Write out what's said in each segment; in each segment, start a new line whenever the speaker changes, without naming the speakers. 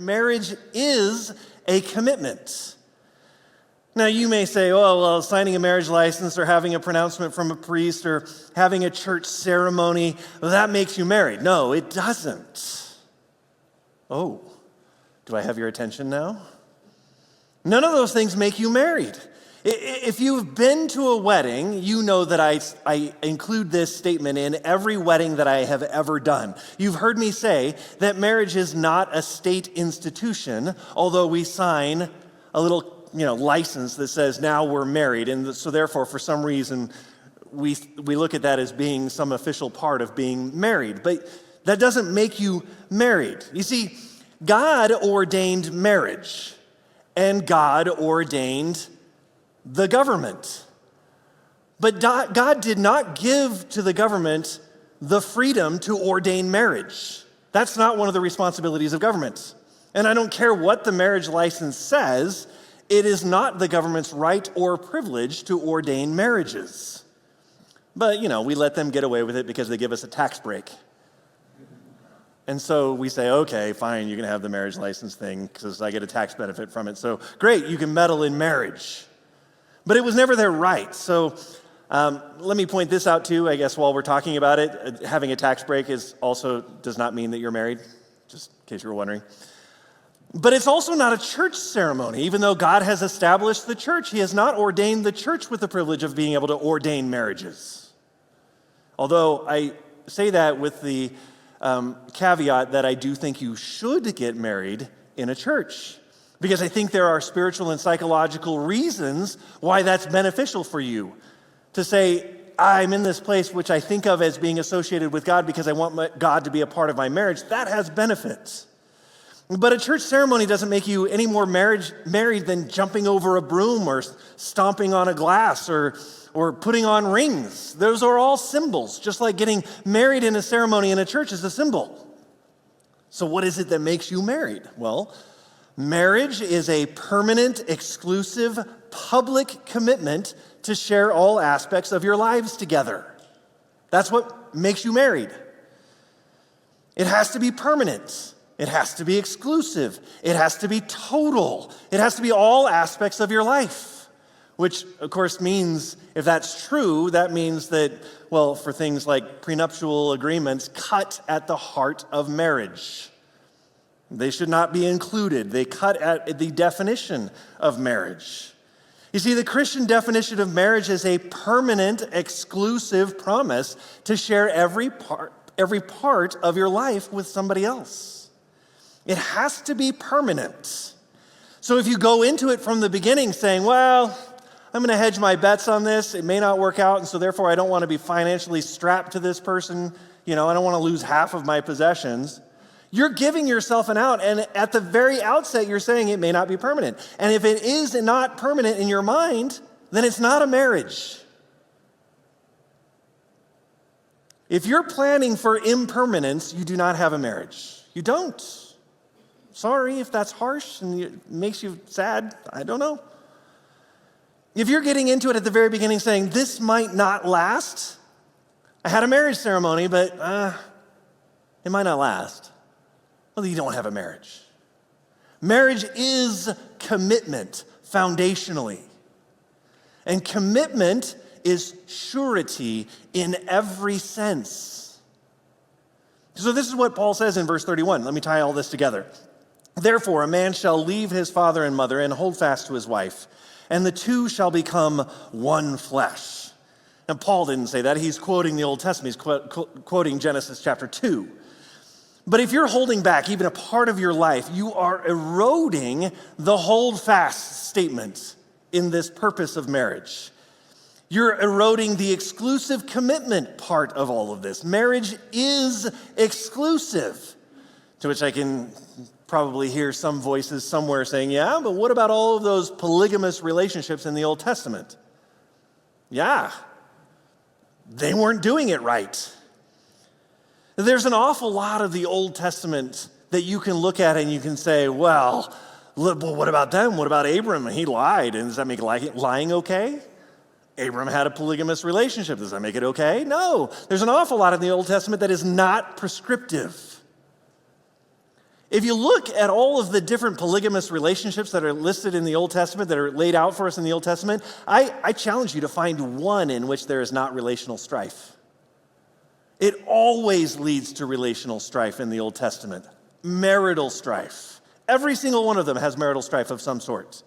Marriage is a commitment. Now, you may say, oh, well, signing a marriage license or having a pronouncement from a priest or having a church ceremony, well, that makes you married. No, it doesn't. Oh, do I have your attention now? None of those things make you married. If you've been to a wedding, you know that I include this statement in every wedding that I have ever done. You've heard me say that marriage is not a state institution, although we sign a little license that says now we're married. And so therefore, for some reason, we look at that as being some official part of being married. But that doesn't make you married. You see, God ordained marriage, and God ordained the government. But God did not give to the government the freedom to ordain marriage. That's not one of the responsibilities of government. And I don't care what the marriage license says, it is not the government's right or privilege to ordain marriages. But, we let them get away with it because they give us a tax break. And so we say, okay, fine, you can have the marriage license thing because I get a tax benefit from it. So great, you can meddle in marriage. But it was never their right. So let me point this out too, I guess, while we're talking about it. Having a tax break does not mean that you're married, just in case you were wondering. But it's also not a church ceremony. Even though God has established the church, He has not ordained the church with the privilege of being able to ordain marriages. Although I say that with the caveat that I do think you should get married in a church. Because I think there are spiritual and psychological reasons why that's beneficial for you. To say, I'm in this place which I think of as being associated with God because I want God to be a part of my marriage, that has benefits. But a church ceremony doesn't make you any more married than jumping over a broom or stomping on a glass or putting on rings. Those are all symbols, just like getting married in a ceremony in a church is a symbol. So what is it that makes you married? Well, marriage is a permanent, exclusive, public commitment to share all aspects of your lives together. That's what makes you married. It has to be permanent. It has to be exclusive. It has to be total. It has to be all aspects of your life, which, of course, means, if that's true, that means that, well, for things like prenuptial agreements, cut at the heart of marriage. They should not be included. They cut at the definition of marriage. You see, the Christian definition of marriage is a permanent, exclusive promise to share every part of your life with somebody else. It has to be permanent. So if you go into it from the beginning saying, well, I'm going to hedge my bets on this, it may not work out, and so therefore I don't want to be financially strapped to this person, I don't want to lose half of my possessions, you're giving yourself an out, and at the very outset, you're saying it may not be permanent. And if it is not permanent in your mind, then it's not a marriage. If you're planning for impermanence, you do not have a marriage. You don't. Sorry if that's harsh and it makes you sad. I don't know. If you're getting into it at the very beginning saying, this might not last, I had a marriage ceremony, but it might not last. Well, you don't have a marriage. Marriage is commitment foundationally. And commitment is surety in every sense. So this is what Paul says in verse 31. Let me tie all this together. Therefore, a man shall leave his father and mother and hold fast to his wife, and the two shall become one flesh. Now, Paul didn't say that. He's quoting the Old Testament. He's quoting Genesis chapter 2. But if you're holding back even a part of your life, you are eroding the hold fast statement in this purpose of marriage. You're eroding the exclusive commitment part of all of this. Marriage is exclusive, to which I can probably hear some voices somewhere saying, yeah, but what about all of those polygamous relationships in the Old Testament? Yeah, they weren't doing it right. There's an awful lot of the Old Testament that you can look at and you can say, well, what about them? What about Abram? He lied, and does that make lying okay? Abram had a polygamous relationship. Does that make it okay? No. There's an awful lot in the Old Testament that is not prescriptive. If you look at all of the different polygamous relationships that are listed in the Old Testament, that are laid out for us in the Old Testament, I challenge you to find one in which there is not relational strife. It always leads to relational strife in the Old Testament. Marital strife. Every single one of them has marital strife of some sort.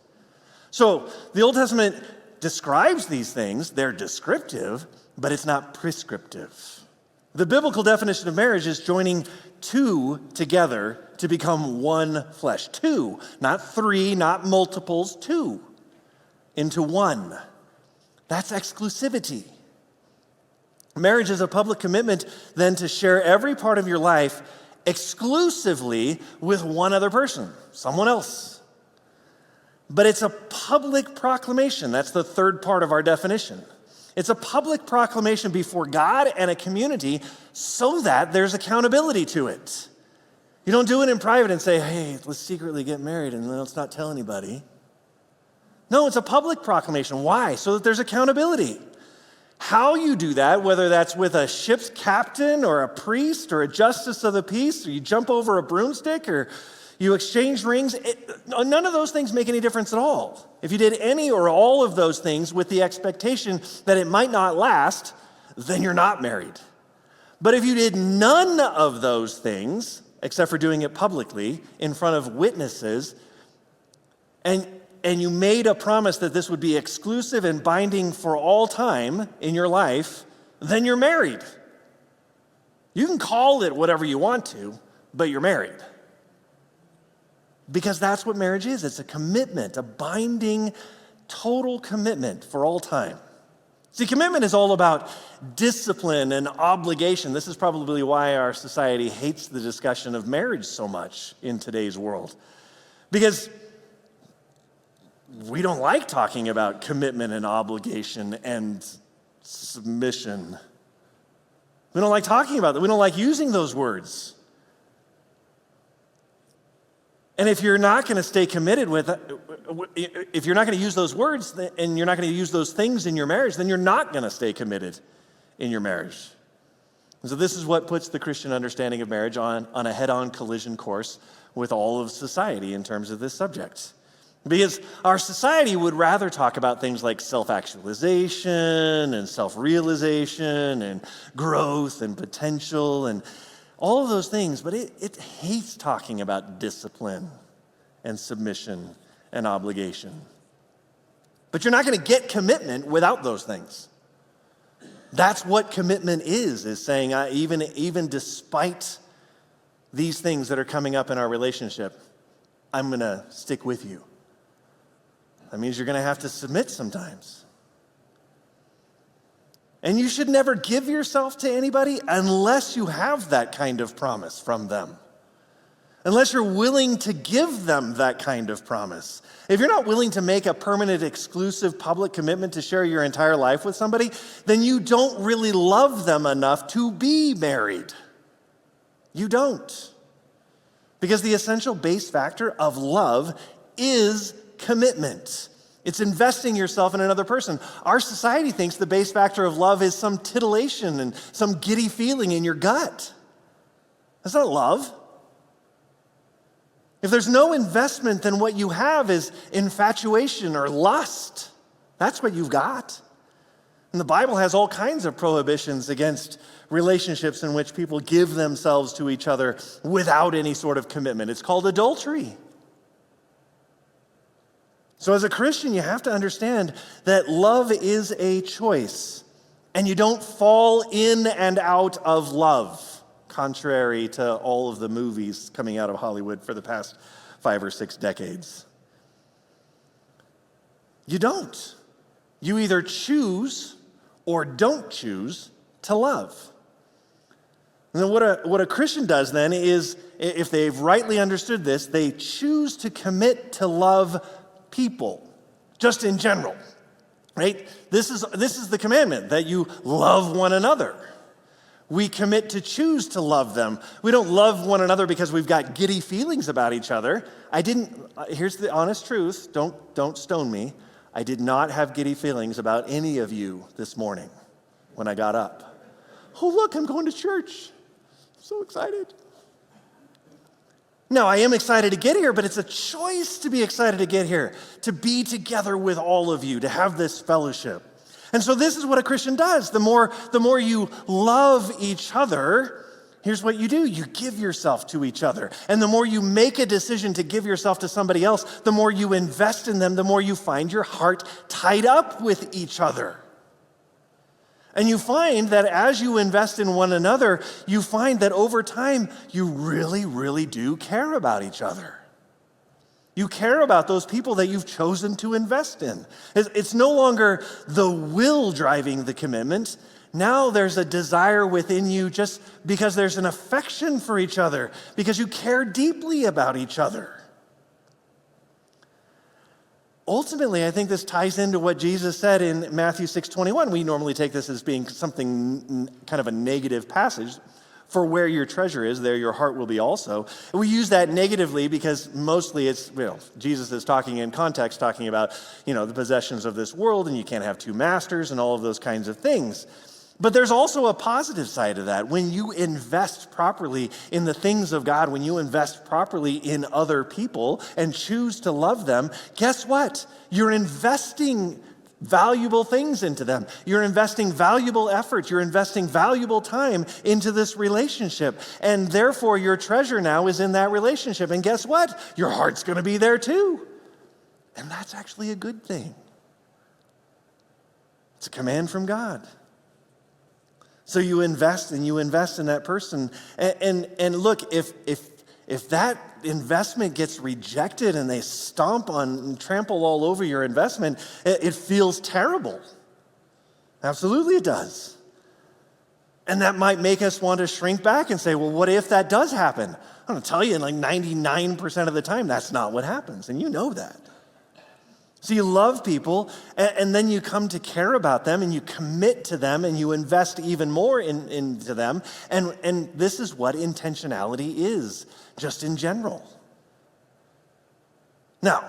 So the Old Testament describes these things. They're descriptive, but it's not prescriptive. The biblical definition of marriage is joining two together to become one flesh. Two, not three, not multiples, two into one. That's exclusivity. Marriage is a public commitment then to share every part of your life exclusively with one other person, someone else. But it's a public proclamation. That's the third part of our definition. It's a public proclamation before God and a community so that there's accountability to it. You don't do it in private and say, hey, let's secretly get married and let's not tell anybody. No, it's a public proclamation. Why? So that there's accountability. How you do that, whether that's with a ship's captain or a priest or a justice of the peace, or you jump over a broomstick or you exchange rings, none of those things make any difference at all. If you did any or all of those things with the expectation that it might not last, then you're not married. But if you did none of those things, except for doing it publicly in front of witnesses, and you made a promise that this would be exclusive and binding for all time in your life, then you're married. You can call it whatever you want to, but you're married. Because that's what marriage is. It's a commitment, a binding, total commitment for all time. See, commitment is all about discipline and obligation. This is probably why our society hates the discussion of marriage so much in today's world. Because we don't like talking about commitment and obligation and submission. We don't like talking about that. We don't like using those words. And if you're not going to stay committed if you're not going to use those words and you're not going to use those things in your marriage, then you're not going to stay committed in your marriage. And so this is what puts the Christian understanding of marriage on a head-on collision course with all of society in terms of this subject. Because our society would rather talk about things like self-actualization and self-realization and growth and potential and all of those things, but it hates talking about discipline and submission and obligation. But you're not going to get commitment without those things. That's what commitment is saying, even despite these things that are coming up in our relationship, I'm going to stick with you. That means you're going to have to submit sometimes. And you should never give yourself to anybody unless you have that kind of promise from them. Unless you're willing to give them that kind of promise. If you're not willing to make a permanent, exclusive public commitment to share your entire life with somebody, then you don't really love them enough to be married. You don't. Because the essential base factor of love is commitment. It's investing yourself in another person. Our society thinks the base factor of love is some titillation and some giddy feeling in your gut. That's not love. If there's no investment, then what you have is infatuation or lust. That's what you've got. And the Bible has all kinds of prohibitions against relationships in which people give themselves to each other without any sort of commitment. It's called adultery. So as a Christian, you have to understand that love is a choice, and you don't fall in and out of love, contrary to all of the movies coming out of Hollywood for the past 5 or 6 decades. You don't. You either choose or don't choose to love. And then what a Christian does then is, if they've rightly understood this, they choose to commit to love people, just in general, right? This is the commandment, that you love one another. We commit to choose to love them. We don't love one another because we've got giddy feelings about each other. Here's the honest truth, don't stone me. I did not have giddy feelings about any of you this morning when I got up. Oh, look, I'm going to church. I'm so excited. Now, I am excited to get here, but it's a choice to be excited to get here, to be together with all of you, to have this fellowship. And so this is what a Christian does. The more you love each other, here's what you do. You give yourself to each other. And the more you make a decision to give yourself to somebody else, the more you invest in them, the more you find your heart tied up with each other. And you find that as you invest in one another, you find that over time, you really, really do care about each other. You care about those people that you've chosen to invest in. It's no longer the will driving the commitment. Now there's a desire within you just because there's an affection for each other, because you care deeply about each other. Ultimately, I think this ties into what Jesus said in Matthew 6:21. We normally take this as being something kind of a negative passage. For where your treasure is, there your heart will be also. And we use that negatively because mostly it's, Jesus is talking in context, talking about, the possessions of this world, and you can't have two masters and all of those kinds of things. But there's also a positive side of that. When you invest properly in the things of God, when you invest properly in other people and choose to love them, guess what? You're investing valuable things into them. You're investing valuable effort. You're investing valuable time into this relationship. And therefore, your treasure now is in that relationship. And guess what? Your heart's going to be there too. And that's actually a good thing. It's a command from God. So you invest in that person. And look, if that investment gets rejected and they stomp on and trample all over your investment, it feels terrible. Absolutely it does. And that might make us want to shrink back and say, well, what if that does happen? I'm going to tell you, in like 99% of the time, that's not what happens. And you know that. So you love people, and then you come to care about them, and you commit to them, and you invest even more into them. And this is what intentionality is, just in general. Now,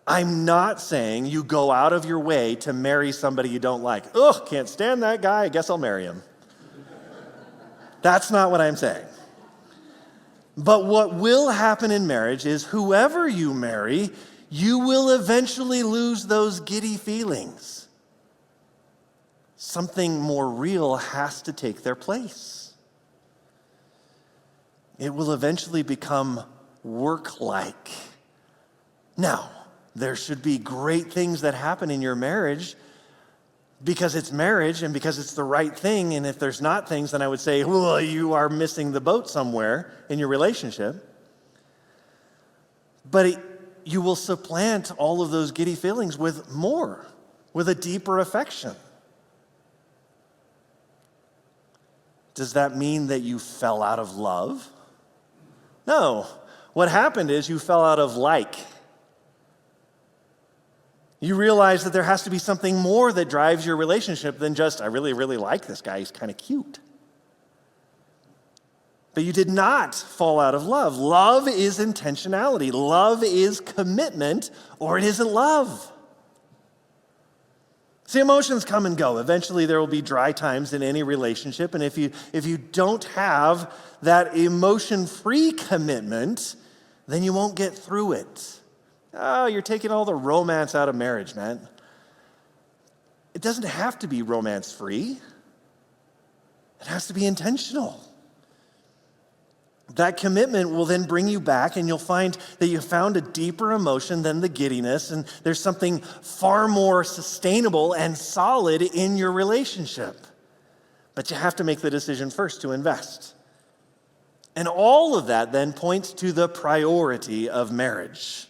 I'm not saying you go out of your way to marry somebody you don't like. Ugh, can't stand that guy, I guess I'll marry him. That's not what I'm saying. But what will happen in marriage is whoever you marry, you will eventually lose those giddy feelings. Something more real has to take their place. It will eventually become work-like. Now, there should be great things that happen in your marriage because it's marriage and because it's the right thing. And if there's not things, then I would say, well, you are missing the boat somewhere in your relationship. But you will supplant all of those giddy feelings with more, with a deeper affection. Does that mean that you fell out of love? No. What happened is you fell out of like. You realize that there has to be something more that drives your relationship than just, I really, really like this guy, he's kind of cute. But you did not fall out of love. Love is intentionality. Love is commitment, or it isn't love. See, emotions come and go. Eventually, there will be dry times in any relationship, and if you don't have that emotion-free commitment, then you won't get through it. Oh, you're taking all the romance out of marriage, man. It doesn't have to be romance-free. It has to be intentional. That commitment will then bring you back, and you'll find that you found a deeper emotion than the giddiness, and there's something far more sustainable and solid in your relationship. But you have to make the decision first to invest. And all of that then points to the priority of marriage.